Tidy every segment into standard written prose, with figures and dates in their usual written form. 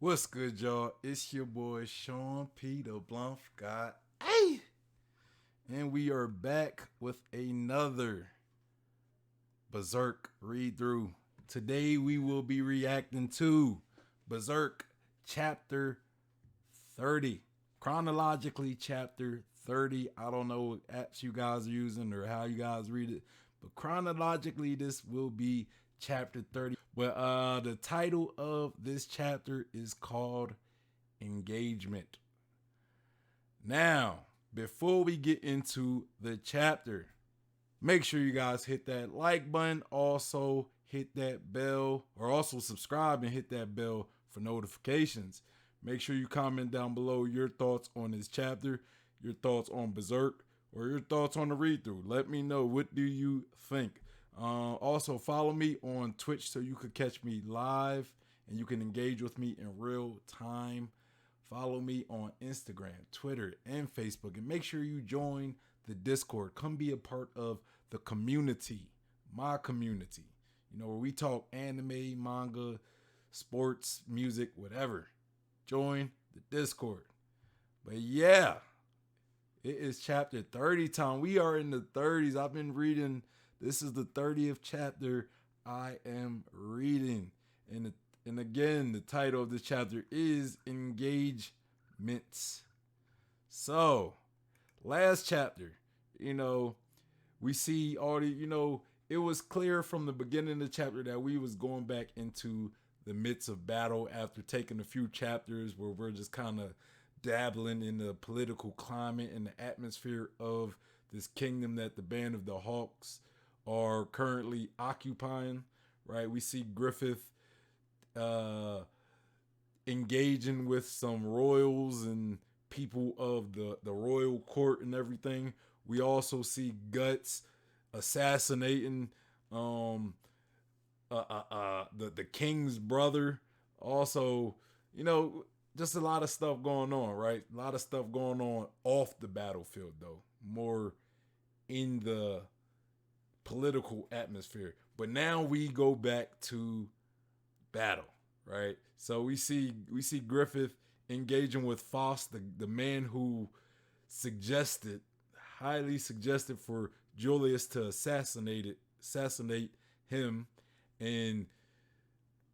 What's good, y'all? It's your boy Sean Peter Blunt got hey, and we are back with another Berserk read through. Today we will be reacting to Berserk chapter 30. Chronologically, chapter 30. I don't know what apps you guys are using or how you guys read it, but chronologically, this will be chapter 30. But the title of this chapter is called Engagement. Now, before we get into the chapter, make sure you guys hit that like button. Also, hit that bell, or also subscribe and hit that bell for notifications. Make sure you comment down below your thoughts on this chapter, your thoughts on Berserk, or your thoughts on the read through. Let me know, what do you think? Also, follow me on Twitch so you could catch me live and you can engage with me in real time. Follow me on Instagram, Twitter, and Facebook. And make sure you join the Discord. Come be a part of the community, my community. You know, where we talk anime, manga, sports, music, whatever. Join the Discord. But yeah, it is chapter 30 time. We are in the 30s. I've been reading. This is the 30th chapter I am reading. And again, the title of this chapter is Engagements. So, last chapter, we see all it was clear from the beginning of the chapter that we was going back into the midst of battle after taking a few chapters where we're just kind of dabbling in the political climate and the atmosphere of this kingdom that the Band of the Hawks are currently occupying, right? We see Griffith engaging with some royals and people of the royal court and everything. We also see Guts assassinating the king's brother. Also, just a lot of stuff going on, right? A lot of stuff going on off the battlefield, though, more in the political atmosphere. But now we go back to battle, right? So we see Griffith engaging with Foss, the man who highly suggested for Julius to assassinate him, and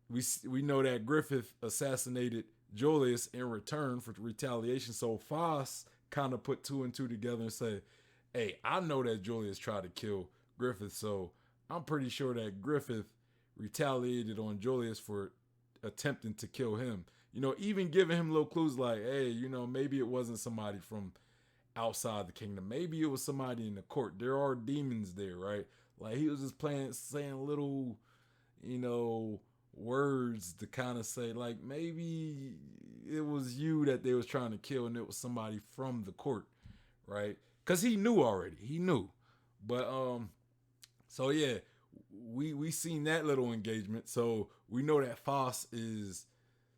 we know that Griffith assassinated Julius in return for retaliation. So Foss kind of put two and two together and said, "Hey, I know that Julius tried to kill Griffith, so I'm pretty sure that Griffith retaliated on Julius for attempting to kill him. Even giving him little clues like, hey, maybe it wasn't somebody from outside the kingdom. Maybe it was somebody in the court. There are demons there, right? Like he was just saying little, words to kind of say like maybe it was you that they was trying to kill and it was somebody from the court, right? Because he knew already. He knew. But so yeah, we seen that little engagement. So we know that Foss is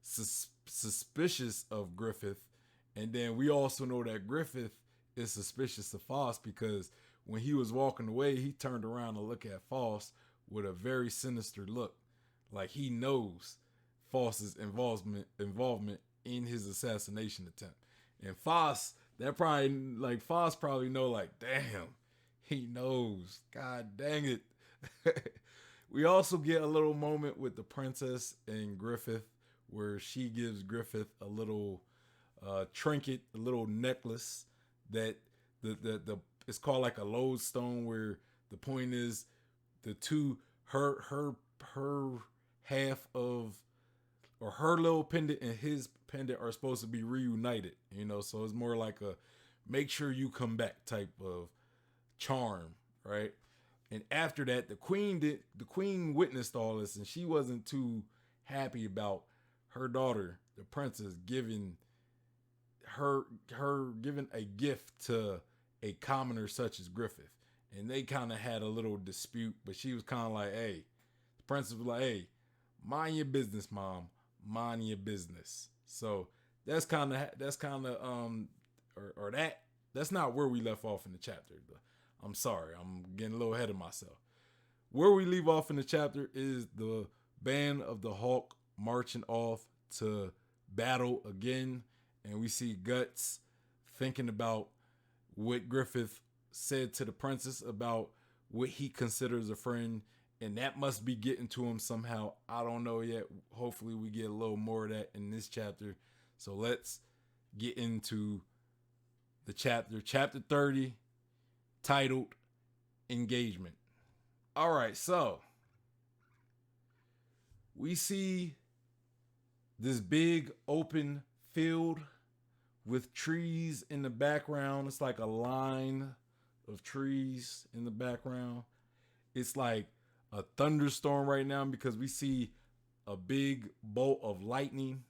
suspicious of Griffith, and then we also know that Griffith is suspicious of Foss because when he was walking away, he turned around to look at Foss with a very sinister look, like he knows Foss's involvement in his assassination attempt. And Foss probably know, like, damn, he knows. God dang it. We also get a little moment with the princess and Griffith where she gives Griffith a little trinket, a little necklace that the it's called like a lodestone, where the point is the two her half of, or her little pendant and his pendant are supposed to be reunited, so it's more like a make sure you come back type of charm, right? And after that, the queen witnessed all this, and she wasn't too happy about her daughter, the princess, giving a gift to a commoner such as Griffith. And they kind of had a little dispute, but she was kind of like, hey, the princess was like, hey, mind your business, mom, mind your business. So that's kind of that's not where we left off in the chapter. I'm sorry, I'm getting a little ahead of myself. Where we leave off in the chapter is the Band of the Hawk marching off to battle again, and we see Guts thinking about what Griffith said to the princess about what he considers a friend, and that must be getting to him somehow. I don't know yet. Hopefully, we get a little more of that in this chapter. So let's get into the chapter. Chapter 30, titled Engagement. All right, so we see this big open field with trees in the background. It's like a line of trees in the background. It's like a thunderstorm right now because we see a big bolt of lightning.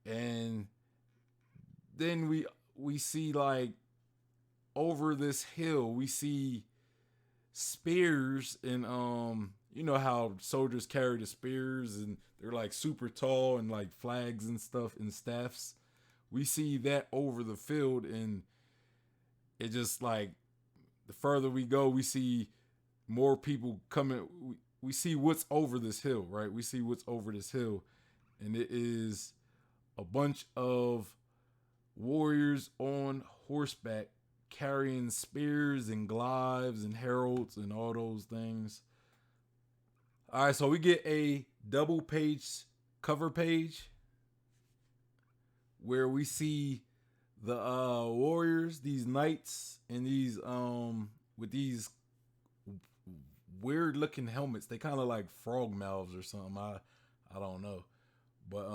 And then we see like over this hill, we see spears, and you know how soldiers carry the spears and they're like super tall, and like flags and stuff and staffs. We see that over the field, and it just like the further we go, we see more people coming. We see what's over this hill, right? We see what's over this hill, and it is a bunch of warriors on horseback carrying spears and glaives and heralds and all those things. All right, so we get a double page cover page where we see the warriors, these knights, and these with these weird looking helmets. They kind of like frog mouths or something. I don't know, but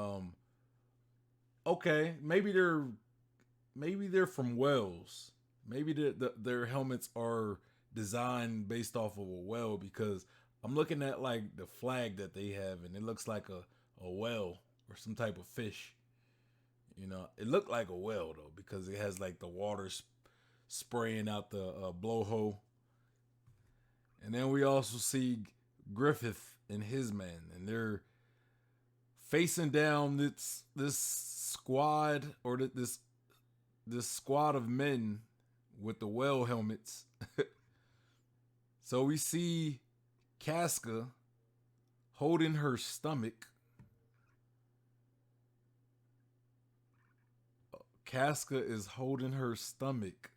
okay, maybe they're from Wales. Maybe their helmets are designed based off of a whale, because I'm looking at like the flag that they have, and it looks like a whale or some type of fish. You know, it looked like a whale though, because it has like the water spraying out the blowhole. And then we also see Griffith and his men, and they're facing down this squad, or this squad of men with the whale helmets. So we see Casca holding her stomach. Casca is holding her stomach.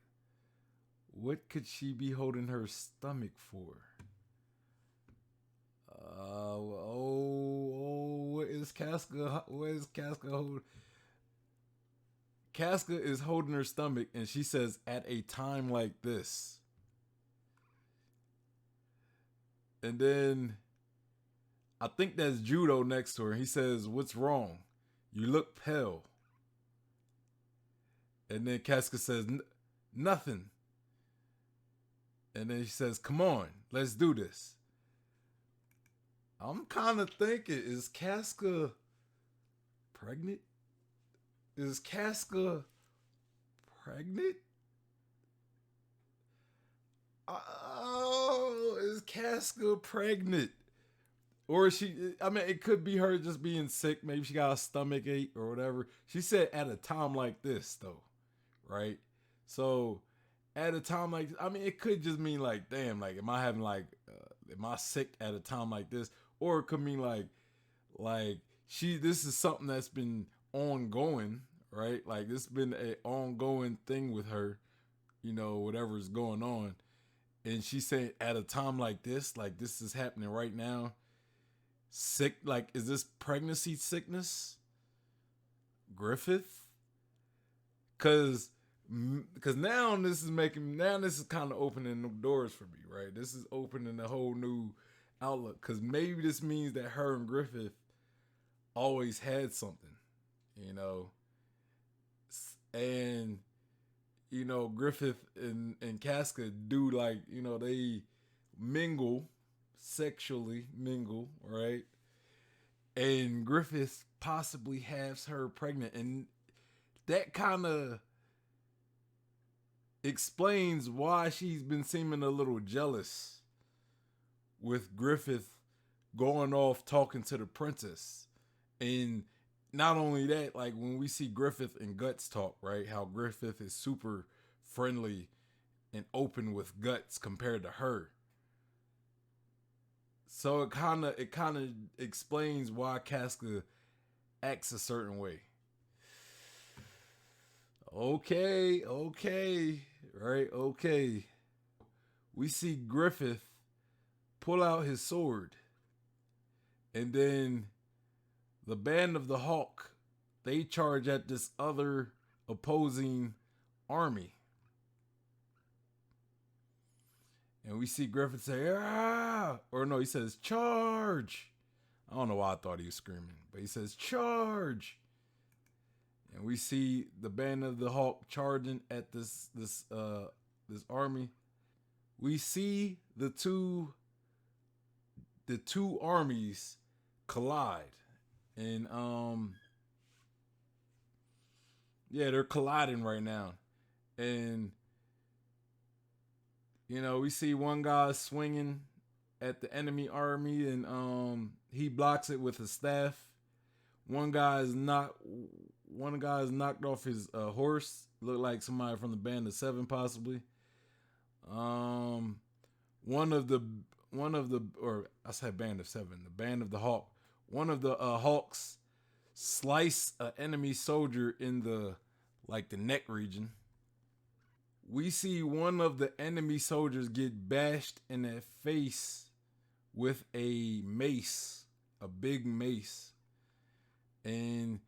What could she be holding her stomach for? What is Casca? What is Casca holding? Casca is holding her stomach, and she says, "At a time like this." And then I think that's Judo next to her. He says, "What's wrong? You look pale." And then Casca says, "Nothing." And then she says, "Come on, let's do this." I'm kind of thinking, is Casca pregnant? Is Casca pregnant? Oh, is Casca pregnant? Or is she, I mean, it could be her just being sick. Maybe she got a stomach ache or whatever. She said at a time like this, though, right? So at a time like, I mean, it could just mean like, damn, like, am I having like, am I sick at a time like this? Or it could mean like this is something that's been ongoing, right? Like, this has been an ongoing thing with her, you know, whatever's going on. And she's saying at a time like this is happening right now. Sick, like, is this pregnancy sickness? Griffith? Cause now this is kind of opening the doors for me, right? This is opening a whole new outlook. Cause maybe this means that her and Griffith always had something, you know, and you know, Griffith and Casca do, like, you know, they sexually mingle, right? And Griffith possibly has her pregnant, and that kind of explains why she's been seeming a little jealous with Griffith going off talking to the princess. And not only that, like, when we see Griffith and Guts talk, right? How Griffith is super friendly and open with Guts compared to her. So it kind of explains why Casca acts a certain way. Okay, right? Okay. We see Griffith pull out his sword, and then the band of the Hawk, they charge at this other opposing army. And we see Griffith say, ah! Or no, he says, charge! I don't know why I thought he was screaming, but he says, charge! And we see the band of the Hawk charging at this army. We see the two armies collide. And yeah, they're colliding right now. And you know, we see one guy swinging at the enemy army, and he blocks it with a staff. One guy is knocked off his horse. Looked like somebody from the band of seven, possibly. One of the or I said band of seven, the band of the Hawk. One of the Hawks slice an enemy soldier in the neck region. We see one of the enemy soldiers get bashed in the face with a mace, a big mace. And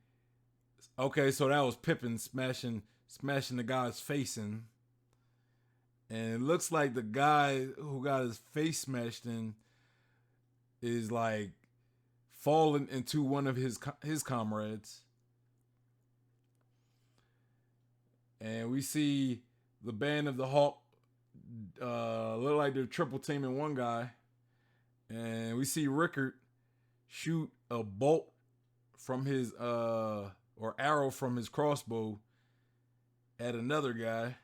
okay, so that was Pippin smashing the guy's face in. And it looks like the guy who got his face smashed in is like falling into one of his comrades. And we see the band of the Hawk look like they're triple teaming one guy. And we see Rickard shoot a bolt from his or arrow from his crossbow at another guy.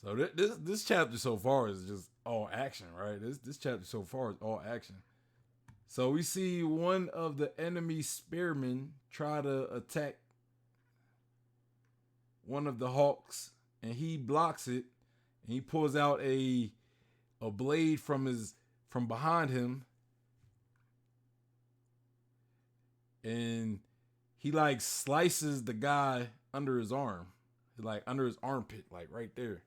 So this chapter so far is just all action, right? This chapter so far is all action. So we see one of the enemy spearmen try to attack one of the Hawks, and he blocks it, and he pulls out a blade from behind him, and he like slices the guy under his arm, like under his armpit, like right there.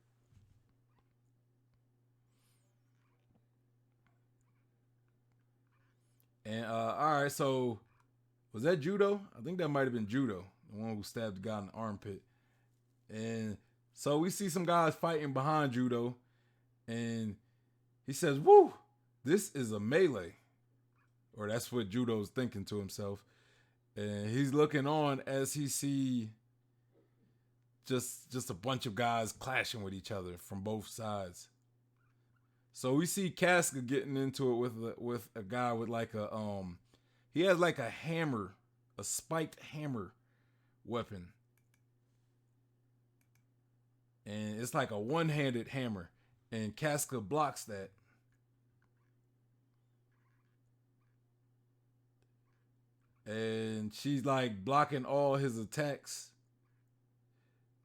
And all right, so was that judo? I think that might have been judo, the one who stabbed the guy in the armpit. And so we see some guys fighting behind judo, and he says, "Woo, this is a melee," or that's what judo's thinking to himself. And he's looking on as he see just a bunch of guys clashing with each other from both sides. So we see Casca getting into it with a guy with like a he has like a hammer, a spiked hammer weapon. And it's like a one-handed hammer, and Casca blocks that. And she's like blocking all his attacks.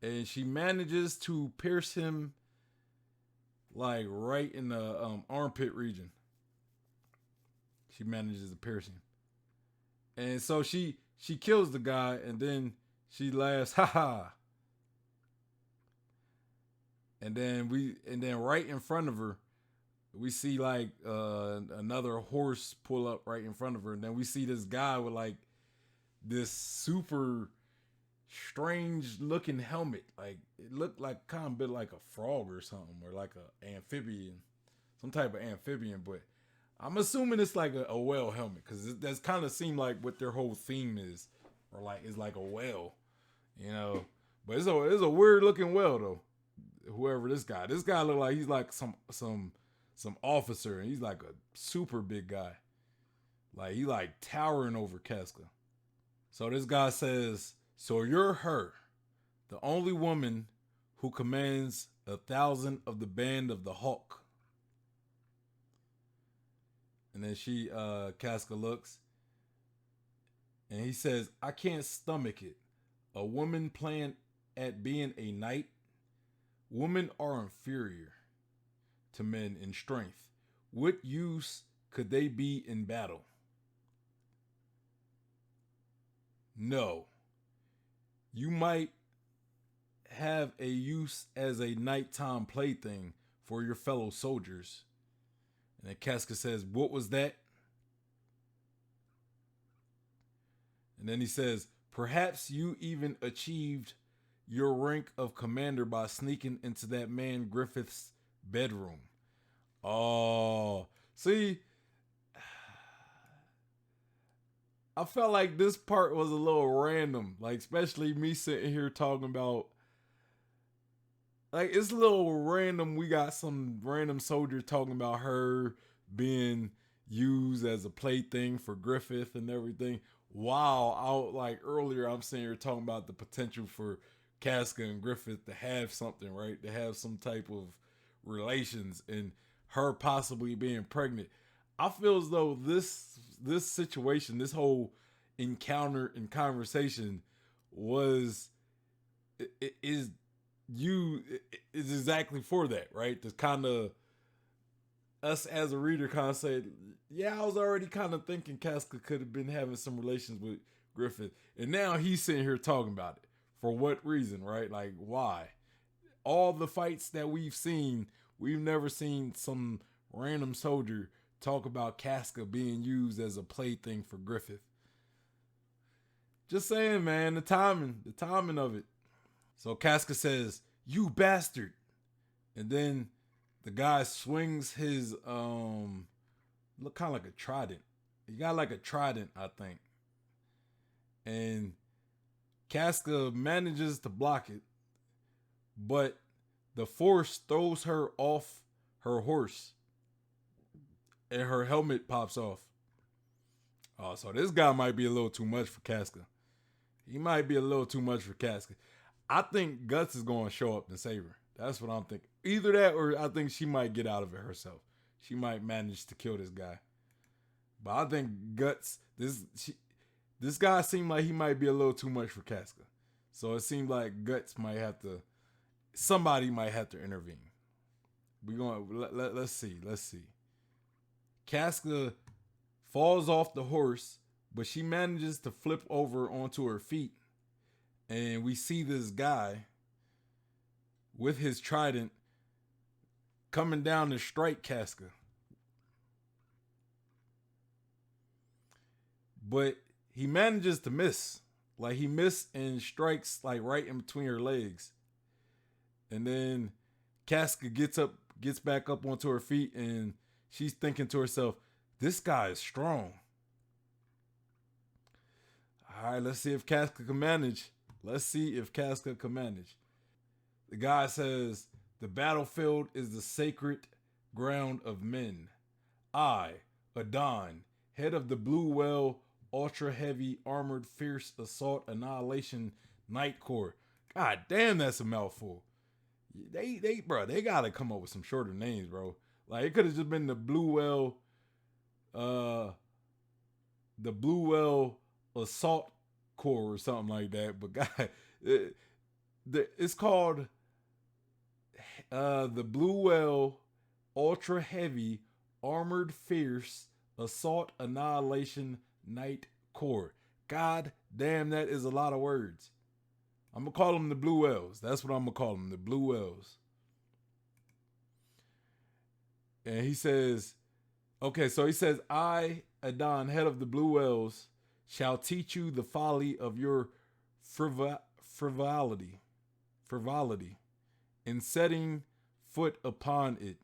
And she manages to pierce him like right in the armpit region. She manages to pierce him. And so she kills the guy, and then she laughs, ha ha. And then right in front of her, we see like another horse pull up right in front of her, and then we see this guy with like this super strange looking helmet. Like it looked like kind of a bit like a frog or something, or like a amphibian, some type of amphibian. But I'm assuming it's like a whale helmet, because that's kind of seemed like what their whole theme is, or like it's like a whale, you know. But it's a weird looking whale though. Whoever this guy look like he's like some officer, and he's like a super big guy. Like he like towering over Casca. So this guy says, "So you're her, the only woman who commands 1,000 of the band of the Hawk." And then Casca looks, and he says, "I can't stomach it. A woman playing at being a knight. Women are inferior to men in strength. What use could they be in battle? No. You might have a use as a nighttime plaything for your fellow soldiers. And then Casca says, what was that? And then he says, perhaps you even achieved your rank of commander by sneaking into that man Griffith's bedroom. Oh, see, I felt like this part was a little random. Like, especially me sitting here talking about, like, it's a little random. We got some random soldier talking about her being used as a plaything for Griffith and everything. Wow, like earlier, I'm sitting here talking about the potential for Casca and Griffith to have something, right? To have some type of relations, and her possibly being pregnant. I feel as though this situation, this whole encounter and conversation was is you is exactly for that, right? To kind of us as a reader kind of say, yeah, I was already kind of thinking Casca could have been having some relations with Griffith, and now he's sitting here talking about it. For what reason, right? Like, why? All the fights that we've seen, we've never seen some random soldier talk about Casca being used as a plaything for Griffith. Just saying, man, the timing of it. So Casca says, "You bastard," and then the guy swings his look kind of like a trident. He got like a trident, I think, and Casca manages to block it, but the force throws her off her horse, and her helmet pops off. Oh, so this guy might be a little too much for Casca. He might be a little too much for Casca. I think Guts is going to show up and save her. That's what I'm thinking. Either that, or I think she might get out of it herself. She might manage to kill this guy. But I think Guts, this guy seemed like he might be a little too much for Casca. So it seemed like Guts might have to, somebody might have to intervene. We're going, let's see. Casca falls off the horse, but she manages to flip over onto her feet. And we see this guy with his trident coming down to strike Casca. But he manages to miss. Like, he missed and strikes like right in between her legs. And then Casca gets back up onto her feet, and she's thinking to herself, this guy is strong. All right, let's see if Casca can manage. The guy says, the battlefield is the sacred ground of men. I, Adon, head of the Blue Whale, ultra heavy, armored, fierce assault, annihilation, Night Corps. God damn, that's a mouthful. They gotta come up with some shorter names, bro. Like, it could have just been the Blue Whale Assault Corps or something like that. But God, it's called the Blue Whale Ultra Heavy Armored Fierce Assault Annihilation Night Corps. God damn, that is a lot of words. I'm gonna call them the Blue Whales. That's what I'm gonna call them, the Blue Whales. And he says, okay, so he says, I, Adon, head of the Blue Whales, shall teach you the folly of your frivolity in setting foot upon it.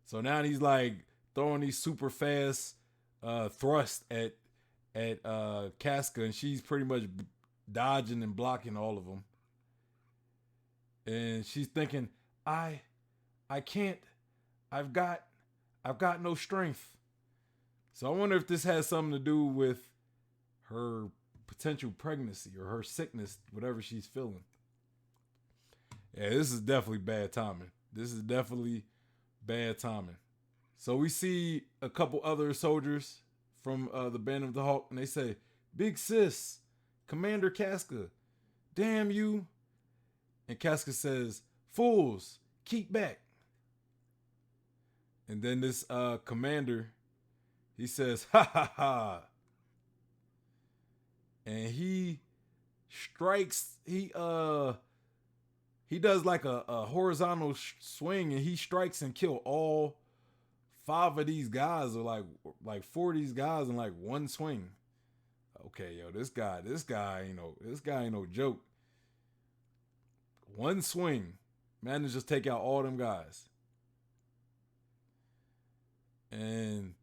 So now he's like throwing these super fast thrusts at Casca, and she's pretty much dodging and blocking all of them. And she's thinking, I can't. I've got no strength. So I wonder if this has something to do with her potential pregnancy or her sickness, whatever she's feeling. Yeah, this is definitely bad timing. So we see a couple other soldiers from the Band of the Hawk, and they say, Big Sis, Commander Casca, damn you. And Casca says, fools, keep back. And then this commander, he says, "Ha ha ha," and he strikes. He does like a horizontal swing, and he strikes and kill all five of these guys, or like four of these guys in like one swing. Okay, yo, this guy, this guy ain't no joke. One swing, managed to take out all them guys. And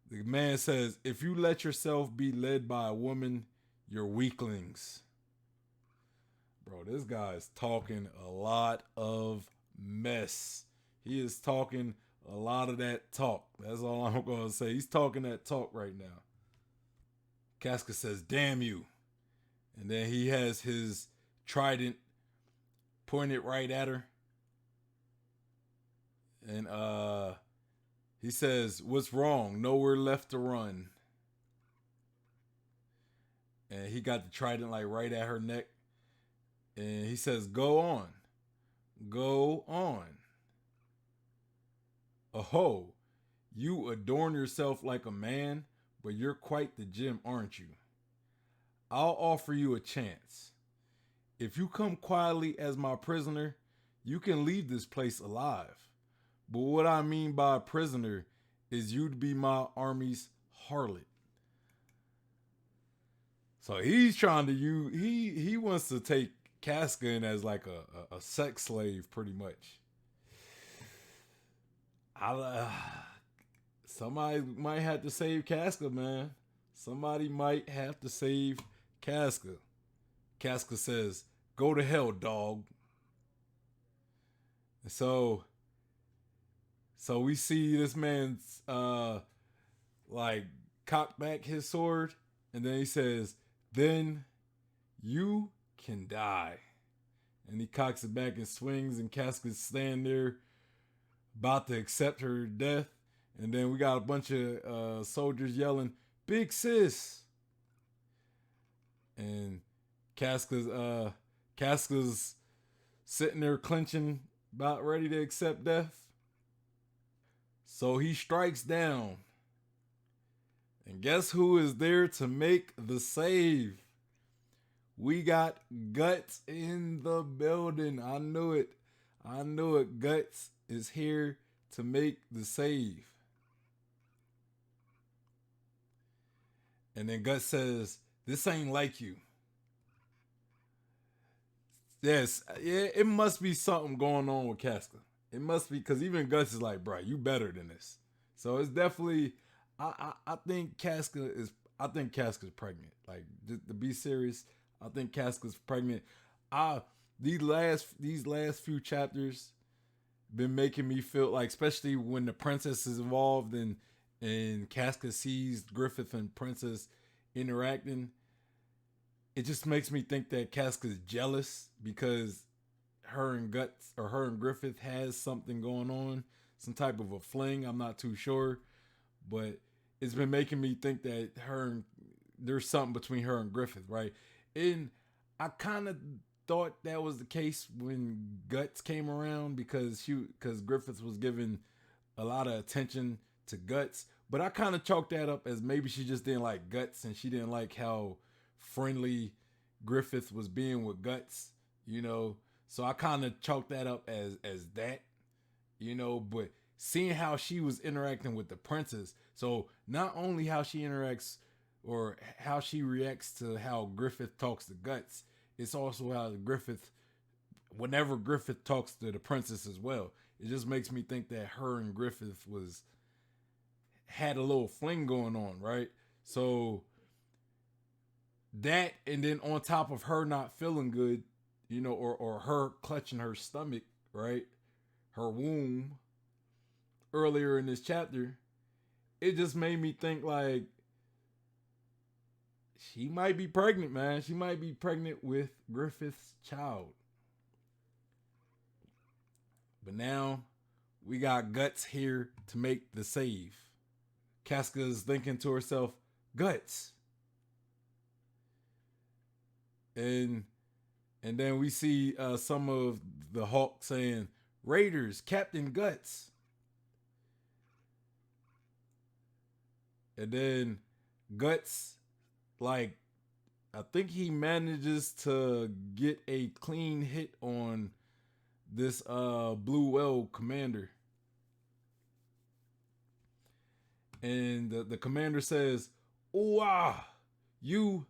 the man says, if you let yourself be led by a woman, you're weaklings. Bro, this guy is talking a lot of mess. He is talking a lot of that talk. That's all I'm going to say. He's talking that talk right now. Casca says, damn you. And then he has his trident pointed right at her. And he says, what's wrong? Nowhere left to run. And he got the trident like right at her neck. And he says, go on. Go on. Oh, you adorn yourself like a man, but you're quite the gem, aren't you? I'll offer you a chance. If you come quietly as my prisoner, you can leave this place alive. But what I mean by a prisoner is you to be my army's harlot. So he's trying to he wants to take Casca in as like a sex slave, pretty much. Somebody might have to save Casca, man. Somebody might have to save Casca. Casca says, go to hell, dog. So we see this man's like cock back his sword, and then he says, then you can die. And he cocks it back and swings, and Casca's standing there about to accept her death. And then we got a bunch of soldiers yelling, big sis. And Casca's sitting there clenching, about ready to accept death. So he strikes down. And guess who is there to make the save? We got Guts in the building. I knew it. Guts is here to make the save. And then Guts says, this ain't like you. Yes, yeah, it must be something going on with Casca. It must be, because even Guts is like, bro, you better than this. So it's definitely, I think Casca's pregnant. Like, to be serious, I think Casca's pregnant. These last few chapters been making me feel like, especially when the princess is involved and Casca sees Griffith and Princess interacting, it just makes me think that Casca's jealous because her and Griffith has something going on, some type of a fling. I'm not too sure, but it's been making me think that there's something between her and Griffith, right? And I kind of thought that was the case when Guts came around because Griffith was giving a lot of attention to Guts, but I kind of chalked that up as maybe she just didn't like Guts and she didn't like how friendly Griffith was being with Guts, So I kind of chalked that up as that, but seeing how she was interacting with the princess, so not only how she interacts or how she reacts to how Griffith talks to Guts, it's also how whenever Griffith talks to the princess as well. It just makes me think that her and Griffith had a little fling going on, right? So that, and then on top of her not feeling good, or her clutching her stomach, right? Her womb earlier in this chapter, it just made me think like she might be pregnant, man. She might be pregnant with Griffith's child. But now we got Guts here to make the save. Casca's thinking to herself, Guts. And then we see some of the Hawk saying, Raiders, Captain Guts. And then Guts, like, I think he manages to get a clean hit on this Blue Whale commander. And the commander says, "Ooh, ah, you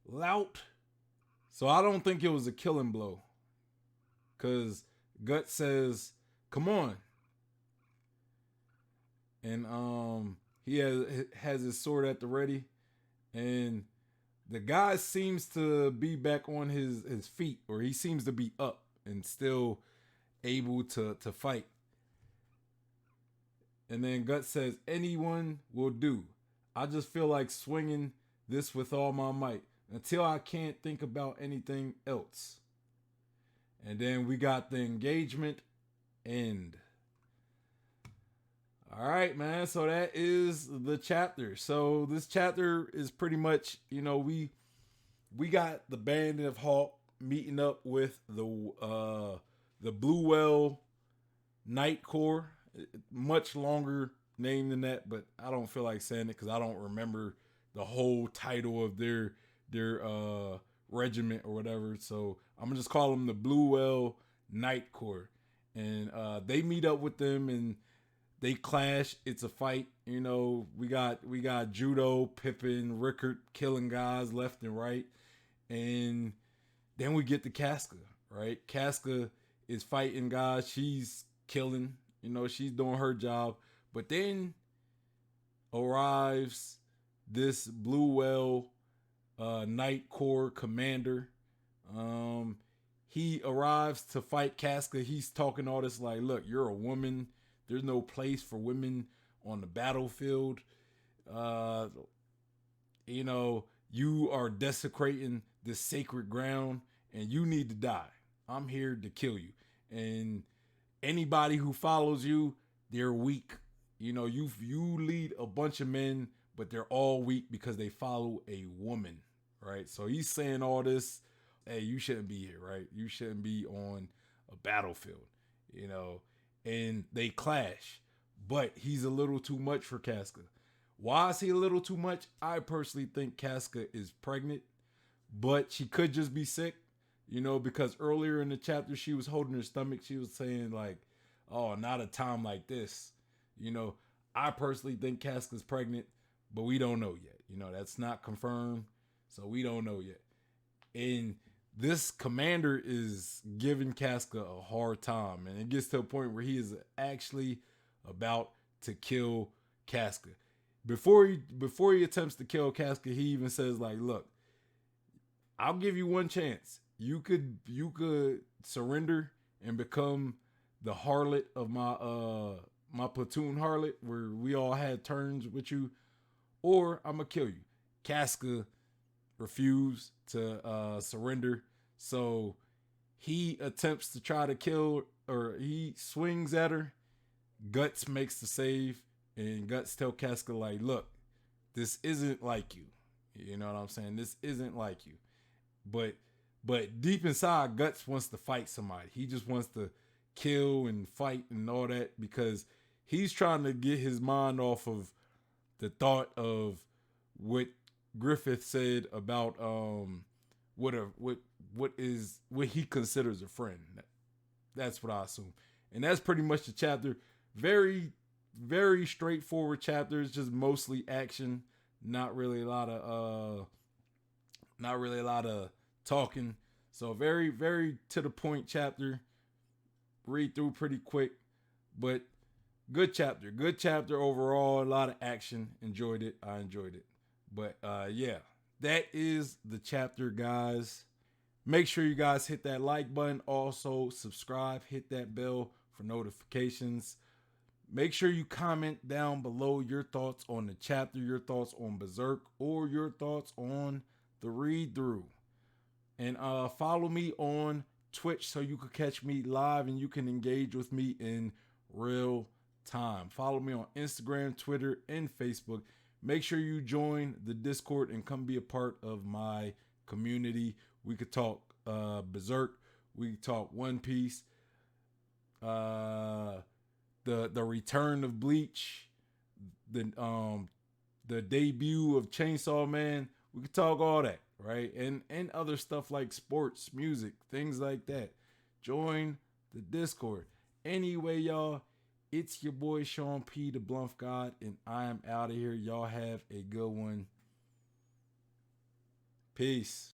lout." So I don't think it was a killing blow. Cause Gut says, "Come on," and he has his sword at the ready, and the guy seems to be back on his feet, or he seems to be up and still able to fight. And then Gut says, "Anyone will do. I just feel like swinging this with all my might until I can't think about anything else." And then we got the engagement end. All right, man. So that is the chapter. So this chapter is pretty much, we got the Band of Hawk meeting up with the Blue Whale Night Corps. Much longer name than that, but I don't feel like saying it because I don't remember the whole title of their regiment or whatever. So I'm gonna just call them the Blue Whale Night Corps, and they meet up with them and they clash. It's a fight. We got Judo, Pippin, Rickard killing guys left and right, and then we get to Casca. Right, Casca is fighting guys. She's killing. She's doing her job, but then arrives this Blue Whale Night Corps commander. He arrives to fight Casca. He's talking all this like, "Look, you're a woman. There's no place for women on the battlefield. Uh, you are desecrating this sacred ground, and you need to die. I'm here to kill you. And anybody who follows you, they're weak. You lead a bunch of men, but they're all weak because they follow a woman, right?" So he's saying all this. Hey, you shouldn't be here, right? You shouldn't be on a battlefield, and they clash. But he's a little too much for Casca. Why is he a little too much? I personally think Casca is pregnant, but she could just be sick, because earlier in the chapter she was holding her stomach. She was saying like, "Oh, not a time like this." I personally think Casca's pregnant, but we don't know yet. That's not confirmed, so we don't know yet. And this commander is giving Casca a hard time, and it gets to a point where he is actually about to kill Casca. Before he attempts to kill Casca, he even says like, "Look, I'll give you one chance. You could surrender and become the harlot of my platoon harlot, where we all had turns with you, or I'm gonna kill you." Casca refused to surrender, so he attempts to try to kill, or he swings at her. Guts makes the save, and Guts tell Casca like, "Look, this isn't like you. You know what I'm saying? This isn't like you." But deep inside, Guts wants to fight somebody. He just wants to kill and fight and all that, because he's trying to get his mind off of the thought of what Griffith said about what he considers a friend. That's what I assume. And that's pretty much the chapter. Very, very straightforward chapter. It's just mostly action. Not really a lot of talking. So very, very to the point chapter. Read through pretty quick, but good chapter. Good chapter overall. A lot of action. Enjoyed it. I enjoyed it. But yeah, that is the chapter, guys. Make sure you guys hit that like button. Also, subscribe. Hit that bell for notifications. Make sure you comment down below your thoughts on the chapter, your thoughts on Berserk, or your thoughts on the read through. And follow me on Twitch so you can catch me live and you can engage with me in real time. Follow me on Instagram, Twitter, and Facebook. Make sure you join the Discord and come be a part of my community. We could talk Berserk. We could talk One Piece. The return of Bleach. The the debut of Chainsaw Man. We could talk all that, right? And other stuff like sports, music, things like that. Join the Discord. Anyway, y'all, it's your boy Sean P, the Bluff God, and I am out of here. Y'all have a good one. Peace.